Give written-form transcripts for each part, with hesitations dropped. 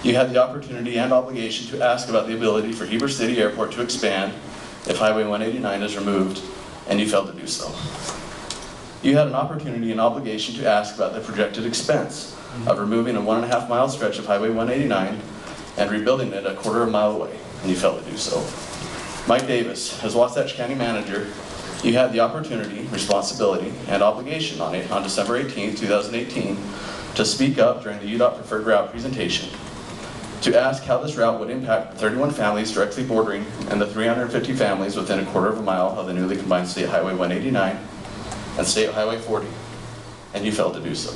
You had the opportunity and obligation to ask about the ability for Heber City Airport to expand if Highway 189 is removed, and you failed to do so. You had an opportunity and obligation to ask about the projected expense of removing a 1.5 mile stretch of Highway 189 and rebuilding it a 1/4 mile away, and you failed to do so. Mike Davis, as Wasatch County Manager, you had the opportunity, responsibility, and obligation on December 18, 2018, to speak up during the Udot Preferred Route presentation, to ask how this route would impact the 31 families directly bordering and the 350 families within a 1/4 mile of the newly combined State Highway 189 and State Highway 40, and you failed to do so.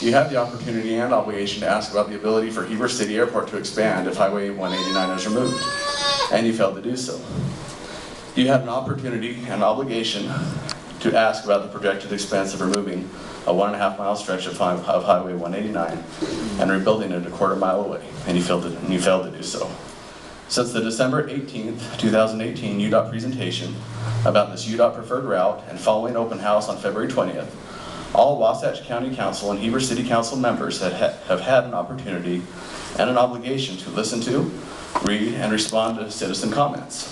You had the opportunity and obligation to ask about the ability for Heber City Airport to expand if Highway 189 is removed, and you failed to do so. You had an opportunity and obligation to ask about the projected expense of removing a 1.5 mile stretch of Highway 189 and rebuilding it a 1/4 mile away, and you failed to do so. Since the December 18th, 2018 UDOT presentation about this UDOT preferred route and following open house on February 20th, all Wasatch County Council and Heber City Council members have had an opportunity and an obligation to listen to, read, and respond to citizen comments.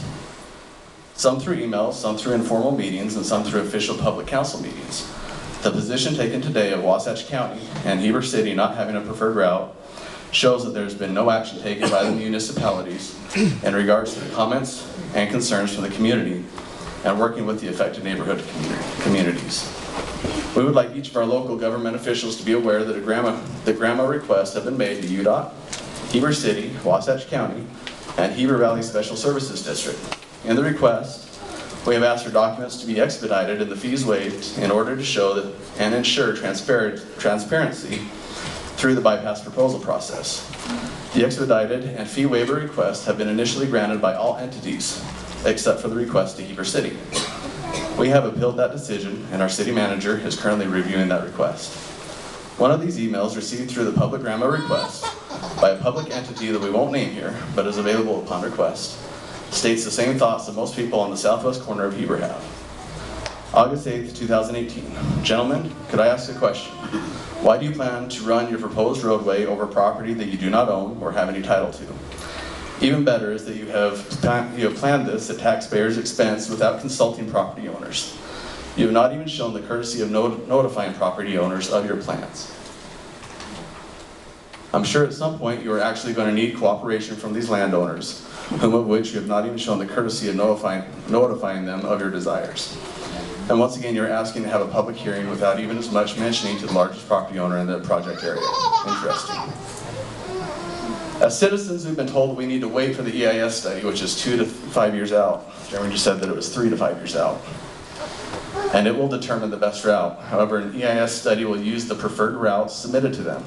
Some through emails, some through informal meetings, and some through official public council meetings. The position taken today of Wasatch County and Heber City not having a preferred route shows that there's been no action taken by the municipalities in regards to the comments and concerns from the community and working with the affected neighborhood communities. We would like each of our local government officials to be aware that the grandma requests have been made to UDOT, Heber City, Wasatch County, and Heber Valley Special Services District. In the request, we have asked for documents to be expedited and the fees waived in order to show that and ensure transparency through the bypass proposal process. The expedited and fee waiver requests have been initially granted by all entities, except for the request to Heber City. We have appealed that decision, and our city manager is currently reviewing that request. One of these emails received through the public grandma request by a public entity that we won't name here, but is available upon request, states the same thoughts that most people on the southwest corner of Heber have. August 8th, 2018. Gentlemen, could I ask a question? Why do you plan to run your proposed roadway over property that you do not own or have any title to? Even better is that you have planned this at taxpayers' expense without consulting property owners. You have not even shown the courtesy of notifying property owners of your plans. I'm sure at some point you are actually going to need cooperation from these landowners, whom of which you have not even shown the courtesy of notifying them of your desires. And once again, you're asking to have a public hearing without even as much mentioning to the largest property owner in the project area. Interesting. As citizens, we've been told that we need to wait for the EIS study, which is 2 to 5 years out. Jeremy just said that it was 3 to 5 years out. And it will determine the best route. However, an EIS study will use the preferred route submitted to them.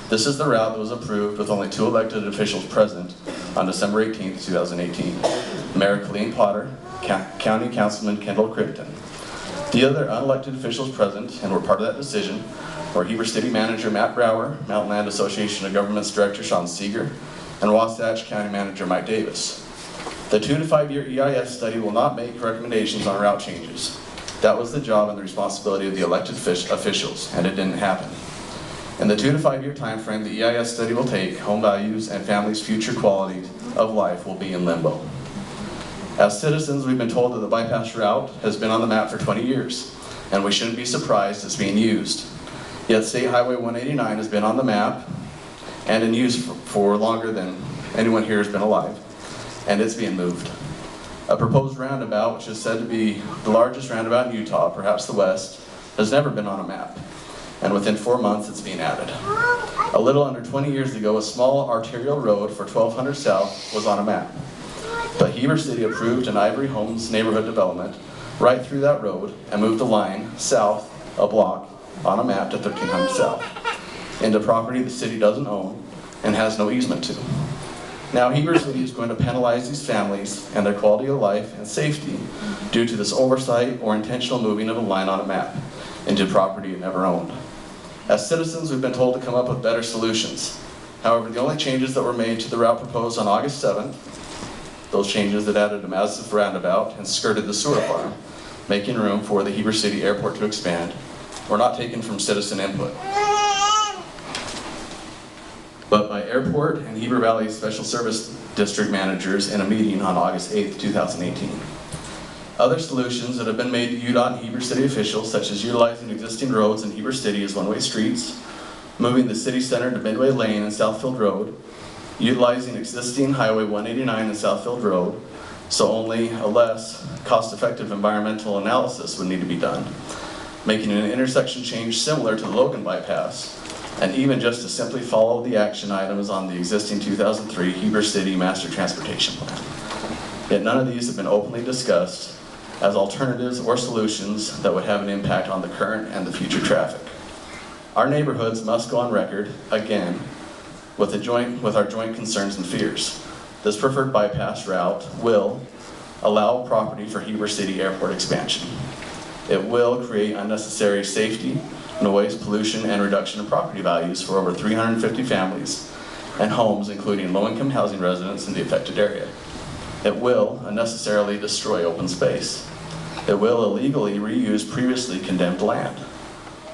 This is the route that was approved with only 2 elected officials present on December 18th, 2018. Mayor Colleen Potter, County Councilman Kendall Crimpton. The other unelected officials present and were part of that decision were Heber City Manager Matt Brower, Mountain Land Association of Governments Director Sean Seeger, and Wasatch County Manager Mike Davis. The 2 to 5 year EIS study will not make recommendations on route changes. That was the job and the responsibility of the elected officials, and it didn't happen. In the 2 to 5 year time frame the EIS study will take, home values and families' future quality of life will be in limbo. As citizens, we've been told that the bypass route has been on the map for 20 years, and we shouldn't be surprised it's being used. Yet State Highway 189 has been on the map and in use for longer than anyone here has been alive, and it's being moved. A proposed roundabout, which is said to be the largest roundabout in Utah, perhaps the West, has never been on a map, and within 4 months it's being added. A little under 20 years ago, a small arterial road for 1200 South was on a map. But Heber City approved an Ivory Homes neighborhood development right through that road and moved the line south a block on a map to 1300 South into property the city doesn't own and has no easement to. Now Heber City is going to penalize these families and their quality of life and safety due to this oversight or intentional moving of a line on a map into property it never owned. As citizens, we've been told to come up with better solutions. However, the only changes that were made to the route proposed on August 7th, those changes that added a massive roundabout and skirted the sewer farm, making room for the Heber City Airport to expand, were not taken from citizen input. but by Airport and Heber Valley Special Service District managers in a meeting on August 8, 2018. Other solutions that have been made to Udot and Heber City officials, such as utilizing existing roads in Heber City as one-way streets, moving the city center to Midway Lane and Southfield Road, utilizing existing Highway 189 and Southfield Road, so only a less cost-effective environmental analysis would need to be done, making an intersection change similar to the Logan bypass, and even just to simply follow the action items on the existing 2003 Heber City Master Transportation Plan. Yet none of these have been openly discussed as alternatives or solutions that would have an impact on the current and the future traffic. Our neighborhoods must go on record, again, with our joint concerns and fears. This preferred bypass route will allow property for Heber City Airport expansion. It will create unnecessary safety, noise, pollution, and reduction in property values for over 350 families and homes, including low-income housing residents in the affected area. It will unnecessarily destroy open space. It will illegally reuse previously condemned land.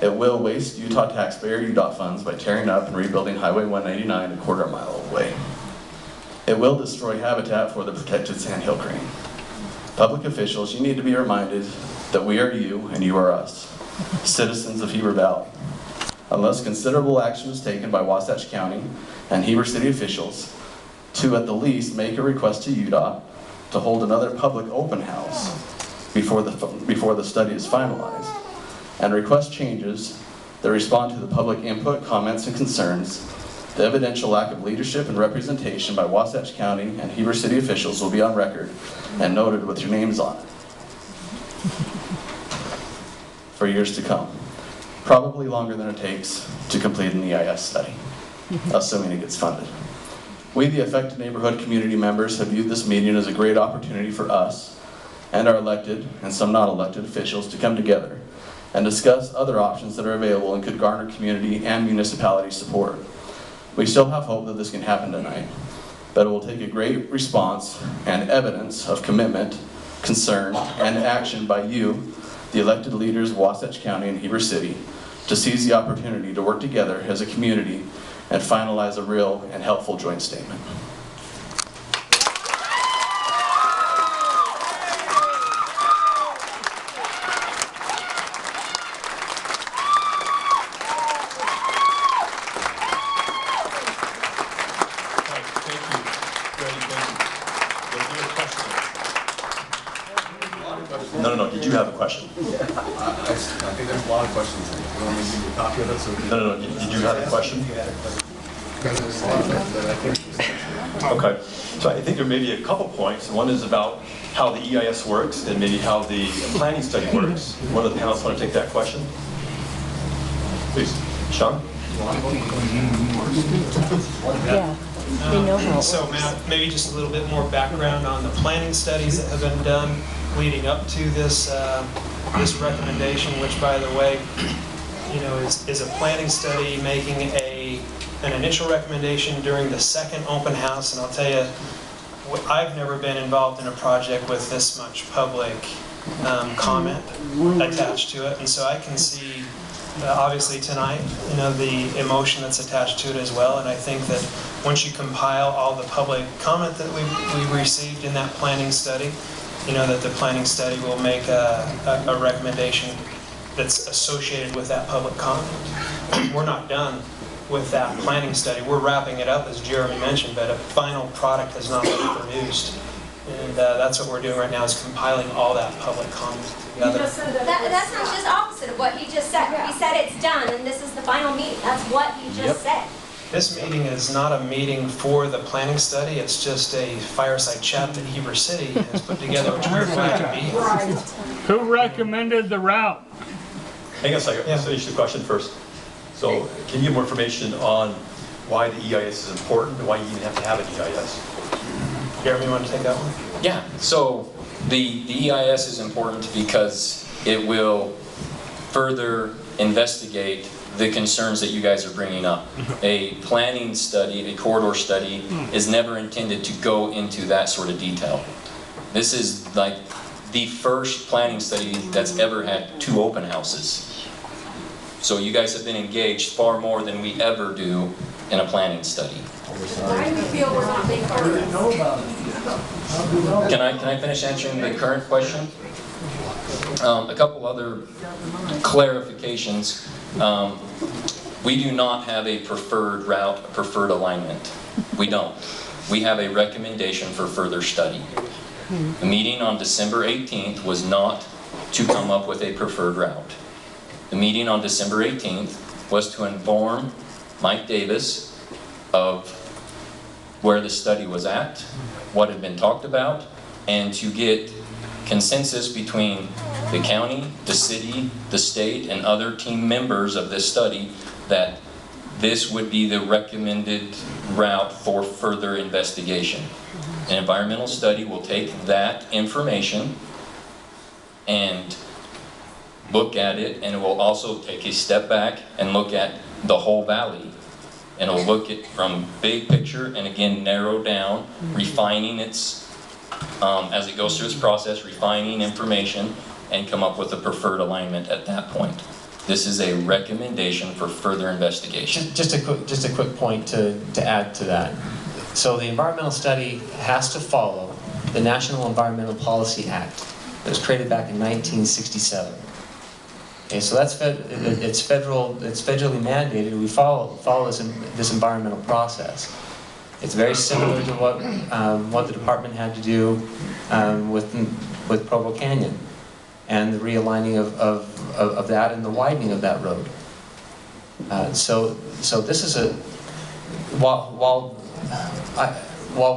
It will waste Utah taxpayer Udot funds by tearing up and rebuilding Highway 199 a quarter mile away. It will destroy habitat for the protected sandhill crane. Public officials, you need to be reminded that we are you and you are us, citizens of Heber Valley. Unless considerable action is taken by Wasatch County and Heber City officials to at the least make a request to UDOT to hold another public open house before the study is finalized, and request changes that respond to the public input, comments, and concerns, the evidential lack of leadership and representation by Wasatch County and Heber City officials will be on record and noted with your names on it for years to come. Probably longer than it takes to complete an EIS study, assuming it gets funded. We, the affected neighborhood community members, have viewed this meeting as a great opportunity for us and our elected and some not elected officials to come together and discuss other options that are available and could garner community and municipality support. We still have hope that this can happen tonight, but it will take a great response and evidence of commitment, concern, and action by you, the elected leaders of Wasatch County and Heber City, to seize the opportunity to work together as a community and finalize a real and helpful joint statement. No. Did you have a question? I think there's a lot of questions. You want me to give you a copy of it? So No. Did you have a question? there's a lot of them that I think. Okay. So I think there may be a couple points. One is about how the EIS works and maybe how the planning study works. One of the panelists want to take that question? Please. Sean? Yeah, they know how. So Matt, maybe just a little bit more background on the planning studies that have been done leading up to this this recommendation, which, by the way, is a planning study making an initial recommendation during the second open house. And I'll tell you, I've never been involved in a project with this much public comment attached to it, and so I can see obviously tonight, the emotion that's attached to it as well. And I think that once you compile all the public comment that we received in that planning study, that the planning study will make a recommendation that's associated with that public comment. We're not done with that planning study. We're wrapping it up, as Jeremy mentioned, but a final product has not been produced. And that's what we're doing right now, is compiling all that public comment together. That's not just opposite of what he just said. He said it's done and this is the final meeting. That's what he just said. This meeting is not a meeting for the planning study. It's just a fireside chat that Heber City has put together, which we're glad to be here. Who recommended the route? Hang on a second. Let's finish the question first. So can you give more information on why the EIS is important and why you even have to have an EIS? Jeremy, you want to take that one? Yeah, so the EIS is important because it will further investigate the concerns that you guys are bringing up. A planning study, a corridor study, is never intended to go into that sort of detail. This is like the first planning study that's ever had 2 open houses. So you guys have been engaged far more than we ever do in a planning study. Why do you feel we're not being part of this? Can I finish answering the current question? A couple other clarifications. We do not have a preferred route, a preferred alignment. We don't. We have a recommendation for further study. The meeting on December 18th was not to come up with a preferred route. The meeting on December 18th was to inform Mike Davis of where the study was at, what had been talked about, and to get consensus between the county, the city, the state, and other team members of this study that this would be the recommended route for further investigation. An environmental study will take that information and look at it, and it will also take a step back and look at the whole valley. And it'll look at from big picture and again narrow down, refining its, as it goes through its process, refining information and come up with a preferred alignment at that point. This is a recommendation for further investigation. Just a quick point to add to that. So the environmental study has to follow the National Environmental Policy Act that was created back in 1967. Okay, so it's federally mandated. We follow this environmental process. It's very similar to what the department had to do with Provo Canyon and the realigning of that and the widening of that road. So this is while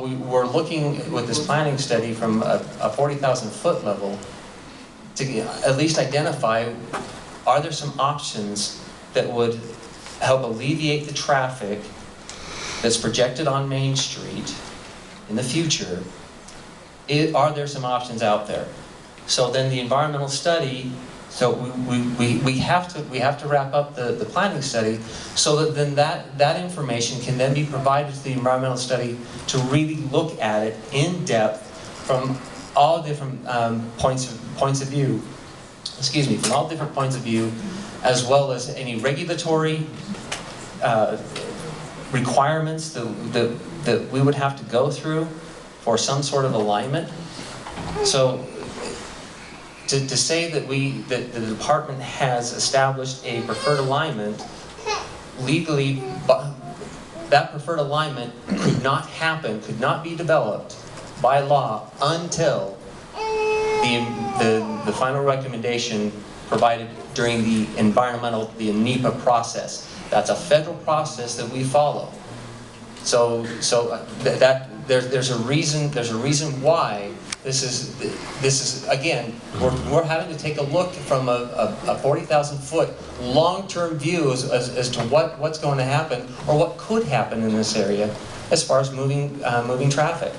we were looking with this planning study from a 40,000 foot level to at least identify, are there some options that would help alleviate the traffic that's projected on Main Street in the future? Are there some options out there? So then the environmental study, so we have to wrap up the planning study so that then that information can then be provided to the environmental study to really look at it in depth from all different points of view. Excuse me, from all different points of view, as well as any regulatory requirements that we would have to go through for some sort of alignment. So to say that the department has established a preferred alignment, legally, that preferred alignment could not happen, could not be developed by law until the final recommendation provided during the NEPA process. That's a federal process that we follow. So that there's a reason why this is again we're having to take a look from a 40,000 foot long-term view as to what's going to happen or what could happen in this area as far as moving traffic.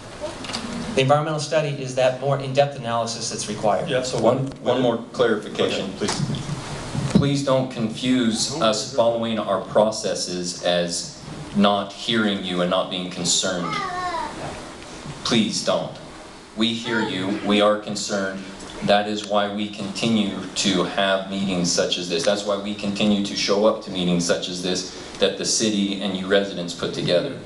The environmental study is that more in-depth analysis that's required. Yeah, so One more clarification. please. Please don't confuse us following our processes as not hearing you and not being concerned. Please don't. We hear you, we are concerned. That is why we continue to have meetings such as this. That's why we continue to show up to meetings such as this that the city and you residents put together.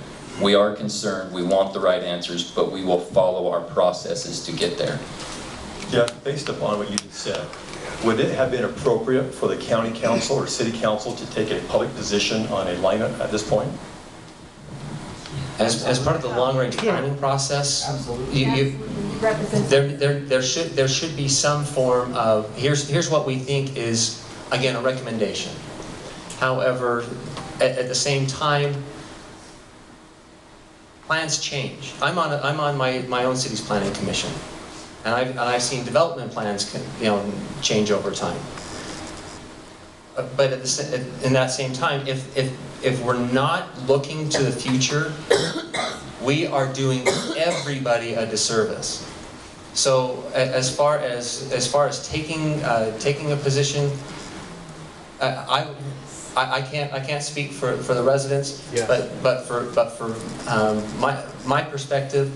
We are concerned, we want the right answers, but we will follow our processes to get there. Yeah, based upon what you just said, would it have been appropriate for the county council or city council to take a public position on alignment at this point? As part of the long-range planning process, there should be some form of here's what we think is, again, a recommendation. However, at the same time, plans change. I'm on my own city's planning commission, and I've seen development plans change over time. But in that same time, if we're not looking to the future, we are doing everybody a disservice. So as far as taking a position, I can't speak for the residents, Yeah. but for my perspective,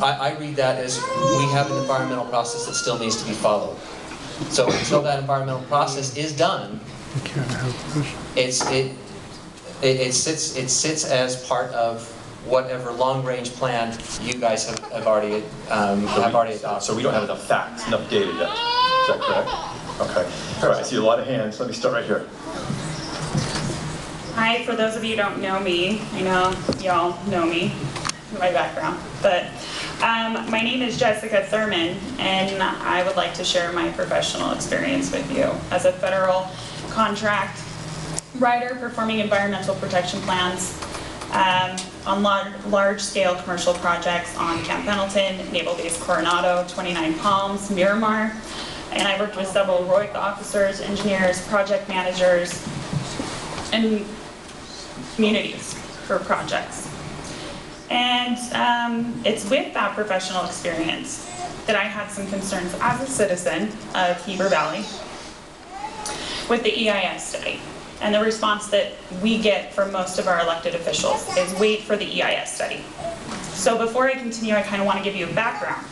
I read that as we have an environmental process that still needs to be followed. So until that environmental process is done, It sits as part of whatever long-range plan you guys have already adopted. So we don't have enough facts, enough data yet. Is that correct? Okay. All right, I see a lot of hands. Let me start right here. Hi, for those of you who don't know me, I know y'all know me, my background, but my name is Jessica Thurman, and I would like to share my professional experience with you as a federal contract writer performing environmental protection plans on large-scale commercial projects on Camp Pendleton, Naval Base Coronado, 29 Palms, Miramar, and I worked with several ROIC officers, engineers, project managers, and communities for projects. And it's with that professional experience that I had some concerns as a citizen of Heber Valley with the EIS study. And the response that we get from most of our elected officials is wait for the EIS study. So before I continue, I kind of want to give you a background.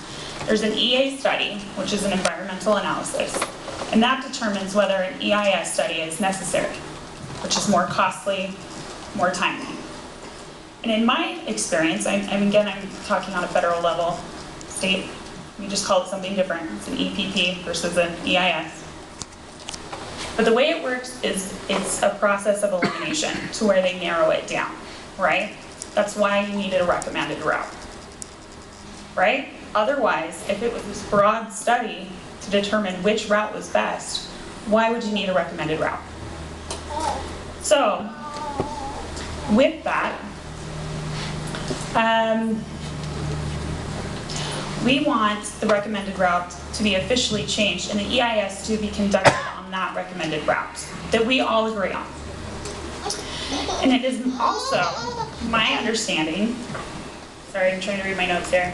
There's an EA study, which is an environmental analysis, and that determines whether an EIS study is necessary, which is more costly, more timely. And in my experience, I'm talking on a federal level, state, we just call it something different. It's an EPP versus an EIS. But the way it works is it's a process of elimination to where they narrow it down, right? That's why you needed a recommended route, right? Otherwise, if it was this broad study to determine which route was best, why would you need a recommended route? So, with that, we want the recommended route to be officially changed and the EIS to be conducted on that recommended route that we all agree on. And it is also my understanding, sorry, I'm trying to read my notes here,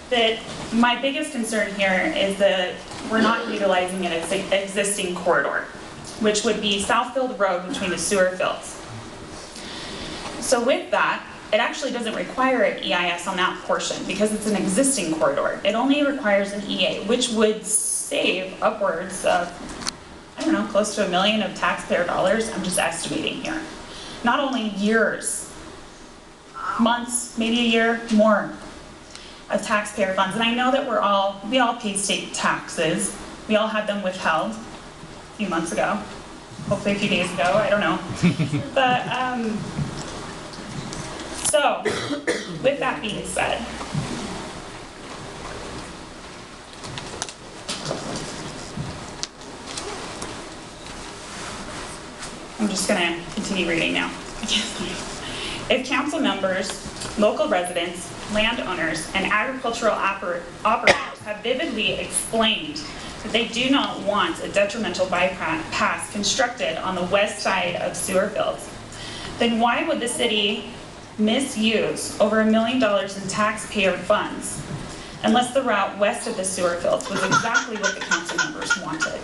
that my biggest concern here is that we're not utilizing an existing corridor, which would be Southfield Road between the sewer fields. So with that, it actually doesn't require an EIS on that portion because it's an existing corridor. It only requires an EA, which would save upwards of, I don't know, close to $1 million of taxpayer dollars. I'm just estimating here. Not only years, months, maybe a year, more of taxpayer funds. And I know that we all pay state taxes. We all had them withheld a few months ago, hopefully a few days ago, I don't know. But, so, with that being said, I'm just going to continue reading now. If council members, local residents, landowners, and agricultural operators have vividly explained that they do not want a detrimental bypass constructed on the west side of sewer fields, then why would the city misuse over $1 million in taxpayer funds unless the route west of the sewer fields was exactly what the council members wanted?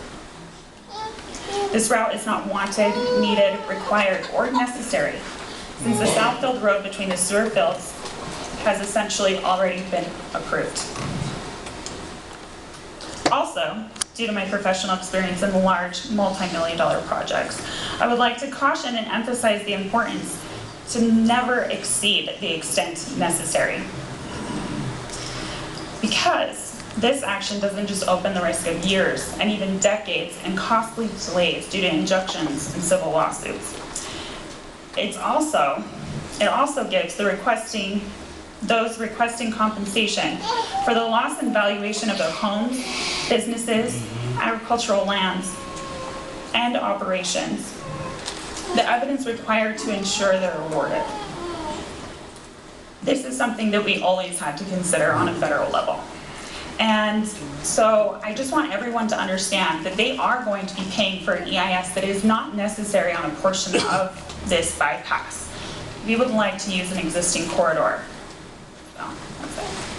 This route is not wanted, needed, required, or necessary, since the Southfield Road between the sewer fields has essentially already been approved. Also, due to my professional experience in large multi-million-dollar projects, I would like to caution and emphasize the importance to never exceed the extent necessary. Because this action doesn't just open the risk of years and even decades and costly delays due to injunctions and civil lawsuits. It also gives those requesting compensation for the loss and valuation of their homes, businesses, agricultural lands, and operations the evidence required to ensure they're awarded. This is something that we always had to consider on a federal level. And so I just want everyone to understand that they are going to be paying for an EIS that is not necessary on a portion of this bypass. We would like to use an existing corridor. So, that's it.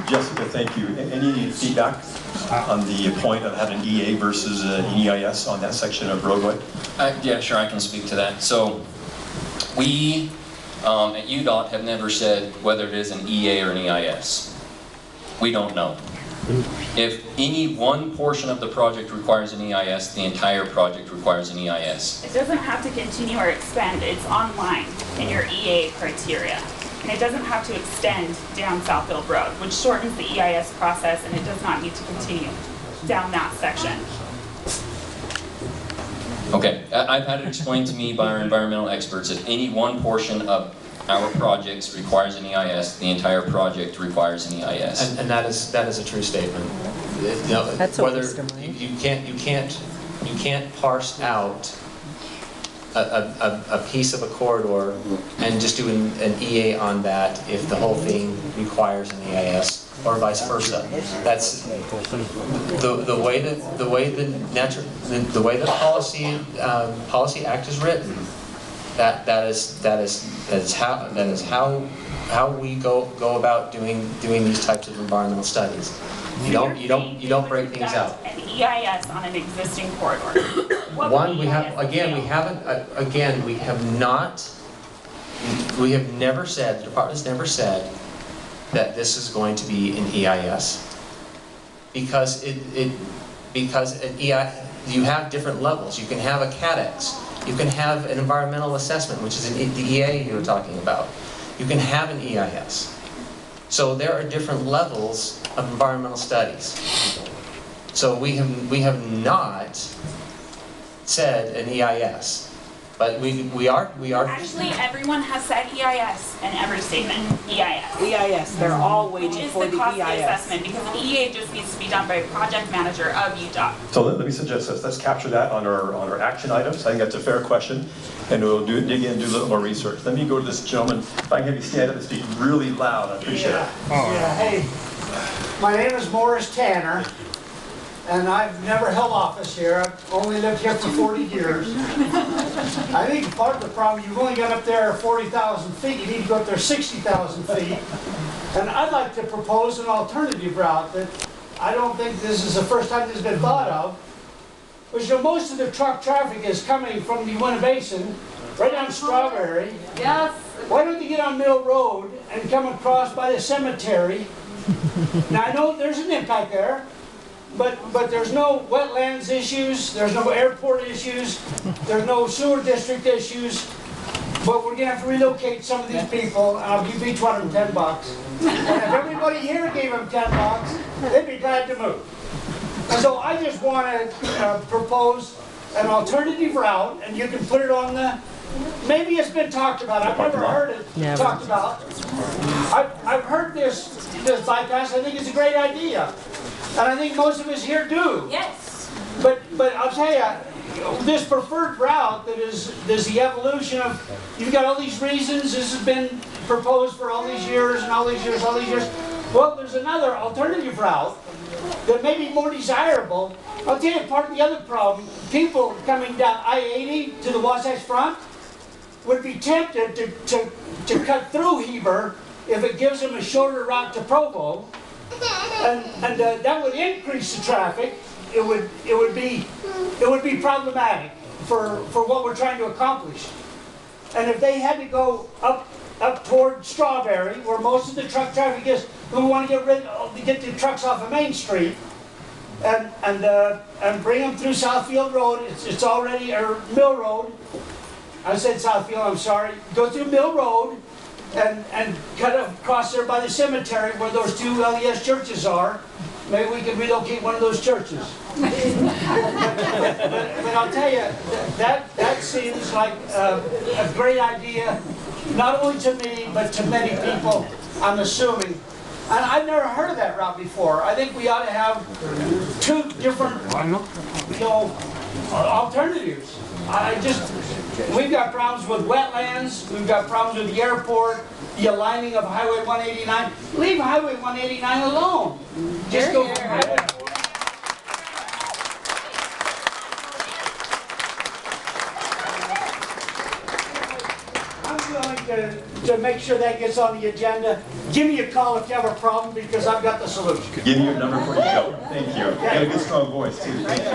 Jessica, thank you. Any feedback on the point of having an EA versus an EIS on that section of roadway? Yeah, sure, I can speak to that. So we at UDOT have never said whether it is an EA or an EIS. We don't know. If any one portion of the project requires an EIS, the entire project requires an EIS. It doesn't have to continue or expand, it's online in your EA criteria. And it doesn't have to extend down Southfield Road, which shortens the EIS process, and it does not need to continue down that section. Okay, I've had it explained to me by our environmental experts, if any one portion of our projects requires an EIS, the entire project requires an EIS. And that is a true statement. You know, That's a whether waste of money. you can't parse out a piece of a corridor and just do an EA on that if the whole thing requires an EIS, or vice versa. That's the way the policy act is written. That is how we go about doing these types of environmental studies. You don't break things out. An EIS on an existing corridor. What would One, we have never said, the department's never said that this is going to be an EIS. Because you have different levels. You can have a CADEX. You can have an environmental assessment, which is the EA you were talking about. You can have an EIS. So there are different levels of environmental studies. So we have not said an EIS, but we are. Actually, everyone has said EIS in every statement. EIS. EIS, they're all waiting Which is for the the cost EIS. assessment, because the EA just needs to be done by a project manager of UDOT. So let me suggest this, let's capture that on our action items. I think that's a fair question, and we'll dig in and do a little more research. Let me go to this gentleman. If I can have you stand up and speak really loud, I appreciate it. Yeah, hey, my name is Morris Tanner, and I've never held office here. I've only lived here for 40 years. I think part of the problem, you've only got up there 40,000 feet, you need to go up there 60,000 feet. And I'd like to propose an alternative route that I don't think this is the first time this has been thought of, which most of the truck traffic is coming from the Uinta Basin, right down Strawberry. Yes. Why don't you get on Mill Road and come across by the cemetery? Now, I know there's an impact there, but there's no wetlands issues, there's no airport issues, there's no sewer district issues, but we're gonna have to relocate some of these people, and I'll give each one of them $10. And if everybody here gave them $10, they'd be glad to move. And so I just wanna propose an alternative route, and you can put it on the, maybe it's been talked about, I've never heard it talked about. I've heard this bypass, I think it's a great idea. And I think most of us here do. Yes. But I'll tell you, this preferred route that is the evolution of, you've got all these reasons, this has been proposed for all these years and all these years, all these years. Well, there's another alternative route that may be more desirable. I'll tell you part of the other problem, people coming down I-80 to the Wasatch Front would be tempted to cut through Heber if it gives them a shorter route to Provo. And that would increase the traffic. It would be problematic for what we're trying to accomplish. And if they had to go up toward Strawberry, where most of the truck traffic is, we want to get the trucks off of Main Street and bring them through Southfield Road. It's already, or Mill Road. I said Southfield, I'm sorry. Go through Mill Road and cut across there by the cemetery where those two LDS churches are. Maybe we can relocate one of those churches. but I'll tell you, that seems like a great idea, not only to me, but to many people, I'm assuming. And I've never heard of that route before. I think we ought to have two different, alternatives. We've got problems with wetlands, we've got problems with the airport, the aligning of Highway 189. Leave Highway 189 alone. Just go from Highway. I'm willing to make sure that gets on the agenda. Give me a call if you have a problem, because I've got the solution. Give me your number before you go. Thank you. You got a good strong voice too. Thank you.